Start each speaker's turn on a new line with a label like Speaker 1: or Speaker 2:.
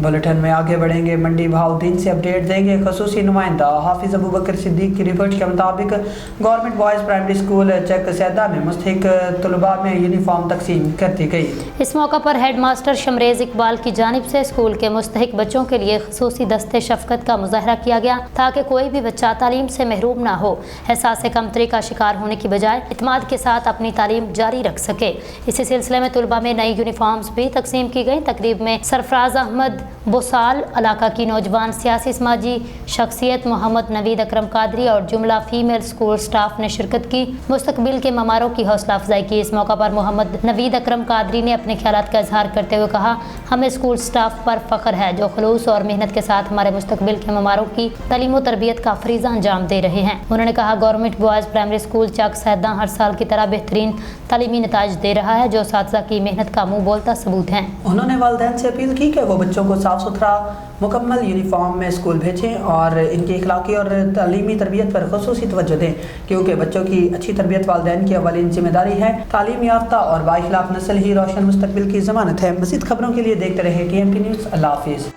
Speaker 1: Bulletin में आगे बढ़ेंगे। मंडी बहाउद्दीन से अपडेट देंगे खसूसी नुमाइंदा हाफिज अबू बकर सिद्दीक की रिपोर्ट के मुताबिक गवर्नमेंट बॉयज़ प्राइमरी स्कूल चक सैदा में मुस्तहिक तलबा में यूनिफॉर्म तकसीम कर दी गई।
Speaker 2: इस मौका पर हेड मास्टर शमरेज इकबाल की जानिब से स्कूल के मुस्तहिक बच्चों के लिए खसूसी दस्ते शफकत का मुजाहरा किया गया ताकि कोई भी बच्चा तालीम से महरूम ना हो, एहसास कमतरी का शिकार होने की बजाय इत्मीनान के साथ अपनी तालीम जारी रख सके। इसी सिलसिले में तलबा में नई यूनिफॉर्म्स भी तकसीम की गई। तकरीब में सरफराज अहमद बोसाल, इलाका की नौजवान सियासी समाजी शख्सियत मोहम्मद नवीद अकरम कादरी और जुमला फीमेल स्कूल स्टाफ ने शिरकत की। मुस्तकबिल के ममारों की हौसला अफजाई की। इस मौका पर मोहम्मद नवीद अकरम कादरी ने अपने ख्यालात का इजहार करते हुए कहा, हमें स्कूल स्टाफ पर फख्र है जो खुलूस और मेहनत के साथ हमारे मुस्तकबिल के ममारों की तालीम और तरबियत का फरीज़ा अंजाम दे रहे हैं। उन्होंने कहा, गवर्नमेंट बॉयज़ प्राइमरी स्कूल चक सैदा हर साल की तरह बेहतरीन तालीमी नताइज दे रहा है जो असातिज़ा की मेहनत का मुँह बोलता सबूत हैं।
Speaker 1: उन्होंने वालिदैन से अपील की कि वो बच्चों को साफ़ सुथरा मुकम्मल यूनिफॉर्म में स्कूल भेजें और इनकी इखलाकी और तालीमी तरबियत पर खुसूसी तवज्जो दें, क्योंकि बच्चों की अच्छी तरबियत वालिदैन की अवलीन जिम्मेदारी है। तालीम याफ्ता और बाइखलाफ नस्ल ही रोशन मुस्तकबिल की ज़मानत है। मज़ीद खबरों के लिए देखते रहे TMT न्यूज़। अल्लाह हाफिज़।